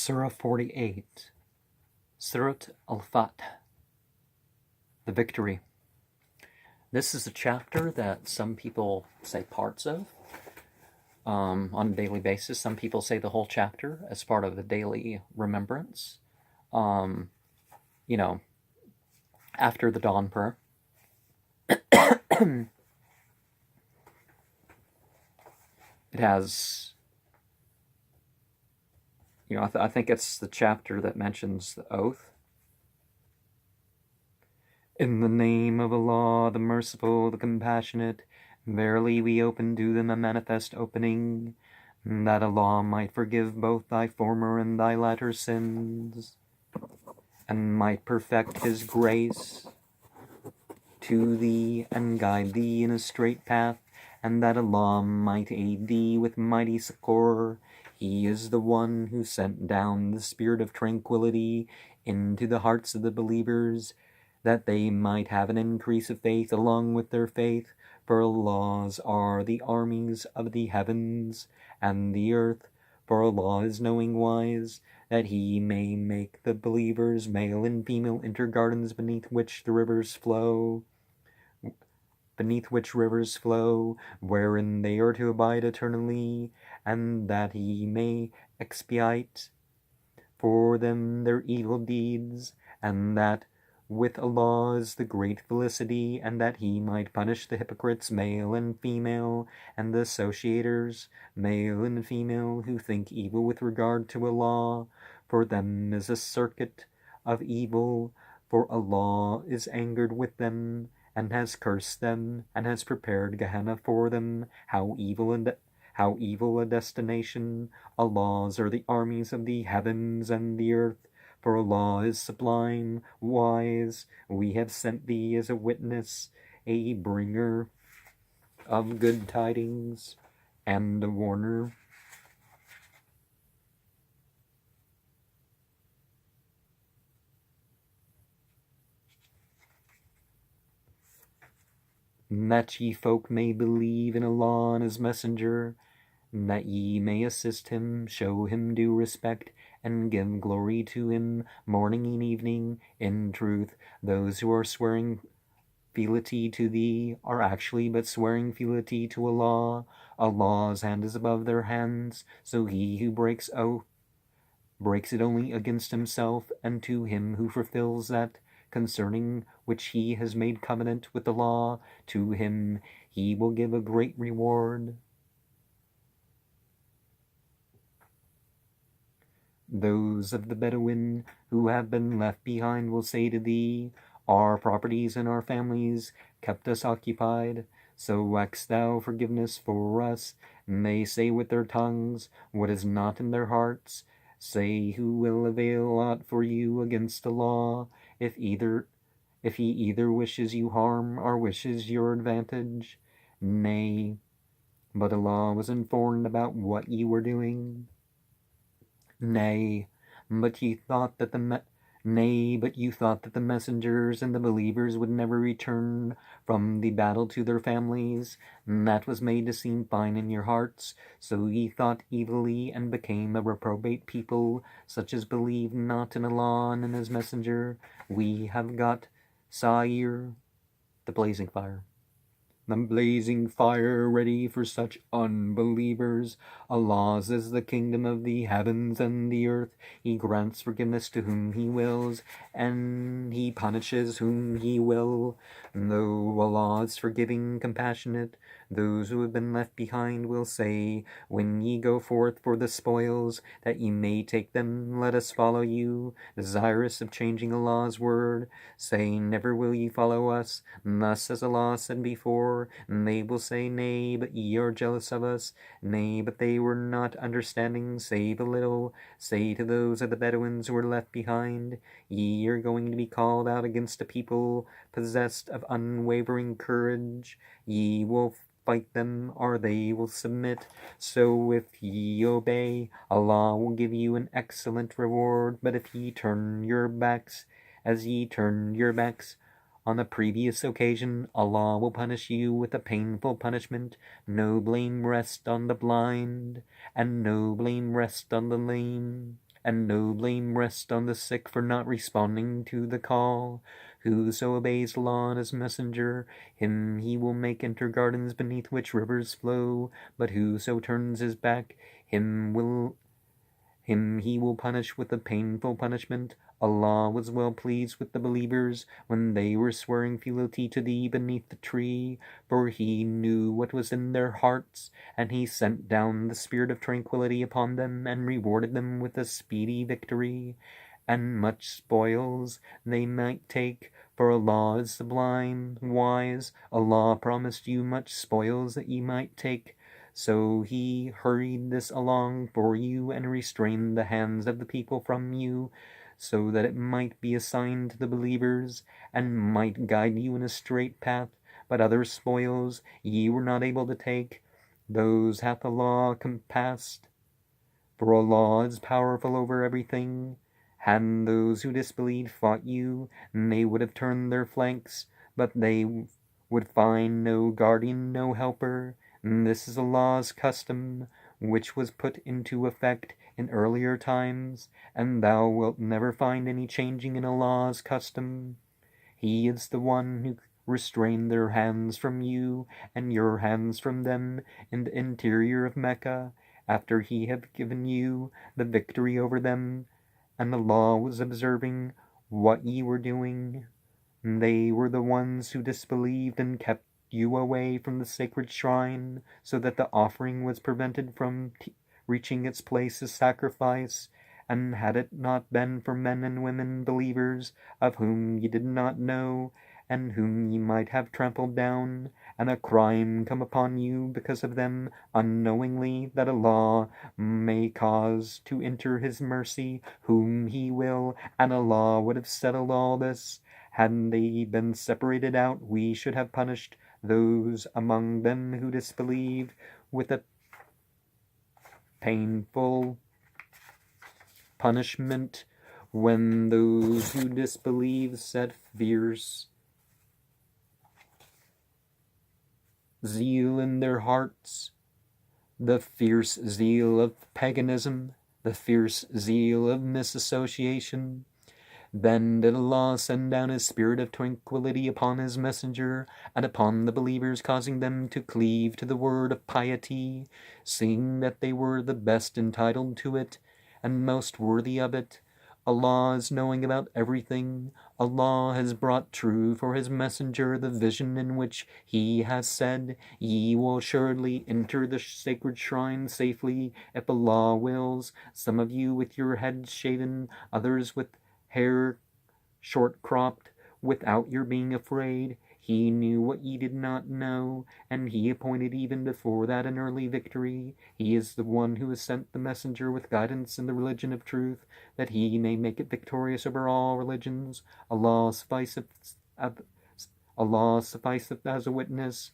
Surah 48, Surat Al Fath, the victory. This is a chapter that some people say parts of on a daily basis. Some people say the whole chapter as part of the daily remembrance. After the dawn prayer. It has, I think it's the chapter that mentions the oath. In the name of Allah, the merciful, the compassionate, verily we open to them a manifest opening, that Allah might forgive both thy former and thy latter sins, and might perfect his grace to thee and guide thee in a straight path, and that Allah might aid thee with mighty succor. He is the one who sent down the spirit of tranquility into the hearts of the believers, that they might have an increase of faith along with their faith, for Allah's are the armies of the heavens and the earth, for Allah is knowing wise, that he may make the believers male and female enter gardens beneath which rivers flow, wherein they are to abide eternally, and that he may expiate for them their evil deeds, and that with Allah is the great felicity, and that he might punish the hypocrites, male and female, and the associators, male and female, who think evil with regard to Allah. For them is a circuit of evil, for Allah is angered with them, and has cursed them, and has prepared Gehenna for them. How evil a destination! Allah's are the armies of the heavens and the earth, for Allah is sublime, wise. We have sent thee as a witness, a bringer of good tidings, and a warner. That ye folk may believe in Allah and his messenger, that ye may assist him, show him due respect, and give glory to him morning and evening. In truth, those who are swearing fealty to thee are actually but swearing fealty to Allah. Allah's hand is above their hands, so he who breaks oath breaks it only against himself, and to him who fulfills that concerning which he has made covenant with Allah, to him he will give a great reward. Those of the Bedouin who have been left behind will say to thee, our properties and our families kept us occupied, so ask thou forgiveness for us. And they say with their tongues what is not in their hearts. Say, who will avail aught for you against the law, if he either wishes you harm or wishes your advantage? Nay, but Allah was informed about what ye were doing. Nay, but you thought that the messengers and the believers would never return from the battle to their families, and that was made to seem fine in your hearts. So ye thought evilly, and became a reprobate people, such as believe not in Allah and in his messenger. We have got Suwar, the blazing fire. The blazing fire ready for such unbelievers. Allah's is the kingdom of the heavens and the earth. He grants forgiveness to whom he wills, and he punishes whom he will. Though Allah is forgiving, compassionate, those who have been left behind will say, when ye go forth for the spoils, that ye may take them, let us follow you, desirous of changing Allah's word. Say, never will ye follow us, thus as Allah said before. And they will say, nay, but ye are jealous of us. Nay, but they were not understanding, save a little. Say to those of the Bedouins who were left behind, ye are going to be called out against a people possessed of unwavering courage. Ye will fight them, or they will submit. So if ye obey, Allah will give you an excellent reward. But if ye turn your backs, as ye turned your backs on the previous occasion, Allah will punish you with a painful punishment. No blame rests on the blind, and no blame rests on the lame, and no blame rests on the sick for not responding to the call. Whoso obeys the law and his messenger, him he will make enter gardens beneath which rivers flow. But whoso turns his back, him he will punish with a painful punishment. Allah was well pleased with the believers when they were swearing fealty to thee beneath the tree, for he knew what was in their hearts, and he sent down the spirit of tranquility upon them, and rewarded them with a speedy victory. And much spoils they might take, for Allah is sublime, wise. Allah promised you much spoils that ye might take. So he hurried this along for you and restrained the hands of the people from you, so that it might be a sign to the believers and might guide you in a straight path. But other spoils ye were not able to take, those hath Allah compassed. For Allah is powerful over everything. Had those who disbelieved fought you, they would have turned their flanks, but they would find no guardian, no helper. This is Allah's custom, which was put into effect in earlier times, and thou wilt never find any changing in Allah's custom. He is the one who restrained their hands from you and your hands from them in the interior of Mecca, after he had given you the victory over them, and Allah was observing what ye were doing. They were the ones who disbelieved and kept you away from the sacred shrine, so that the offering was prevented from reaching its place of sacrifice. And had it not been for men and women believers, of whom ye did not know, and whom ye might have trampled down, and a crime come upon you because of them unknowingly, that Allah may cause to enter his mercy whom he will, and Allah would have settled all this. Hadn't they been separated out, we should have punished those among them who disbelieved with a painful punishment. When those who disbelieve set fierce zeal in their hearts, the fierce zeal of paganism, the fierce zeal of misassociation, then did Allah send down his spirit of tranquility upon his messenger and upon the believers, causing them to cleave to the word of piety, seeing that they were the best entitled to it and most worthy of it. Allah is knowing about everything. Allah has brought true for his messenger the vision in which he has said, ye will assuredly enter the sacred shrine safely if Allah wills, some of you with your heads shaven, others with hair short cropped, without your being afraid. He knew what ye did not know, and he appointed even before that an early victory. He is the one who has sent the messenger with guidance in the religion of truth, that he may make it victorious over all religions. Allah sufficeth as a witness.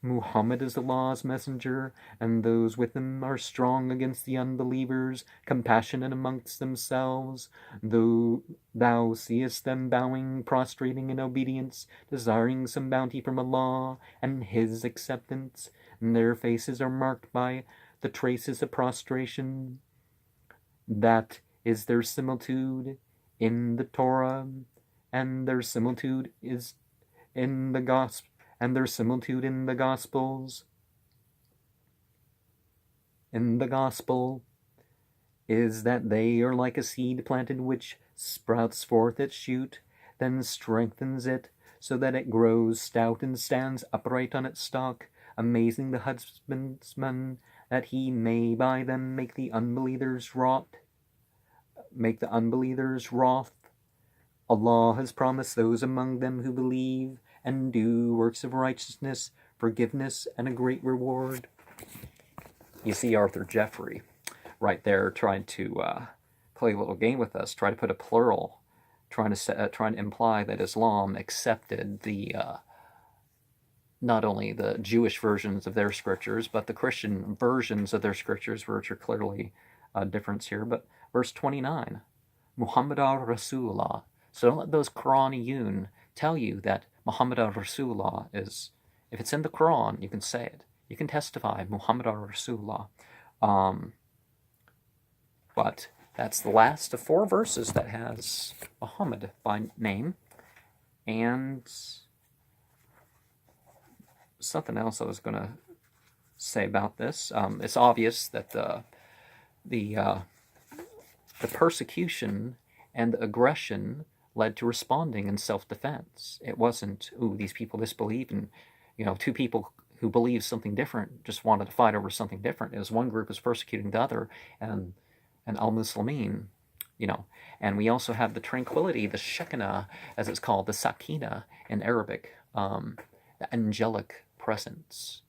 Muhammad is Allah's messenger, and those with him are strong against the unbelievers, compassionate amongst themselves. Though thou seest them bowing, prostrating in obedience, desiring some bounty from Allah and his acceptance, and their faces are marked by the traces of prostration. That is their similitude in the Torah, and their similitude is in the gospel. And their similitude in the Gospels. In the Gospel is that they are like a seed planted which sprouts forth its shoot, then strengthens it, so that it grows stout and stands upright on its stalk, amazing the husbandman, that he may by them make the unbelievers wroth. Allah has promised those among them who believe and do works of righteousness, forgiveness, and a great reward. You see Arthur Jeffrey right there trying to play a little game with us, try to put a plural, trying to imply that Islam accepted the not only the Jewish versions of their scriptures, but the Christian versions of their scriptures, which are clearly a difference here. But verse 29, Muhammad al-Rasulullah. So don't let those Quraniyun tell you that Muhammad al-Rasulullah is, if it's in the Quran, you can say it. You can testify, Muhammad al-Rasulullah. But That's the last of 4 verses that has Muhammad by name. And something else I was going to say about this. It's obvious that the persecution and the aggression led to responding in self-defense. It wasn't, ooh, these people disbelieve, and 2 people who believe something different just wanted to fight over something different. It was one group was persecuting the other, and al-Muslimin, and we also have the tranquility, the shekinah, as it's called, the sakina in Arabic, the angelic presence.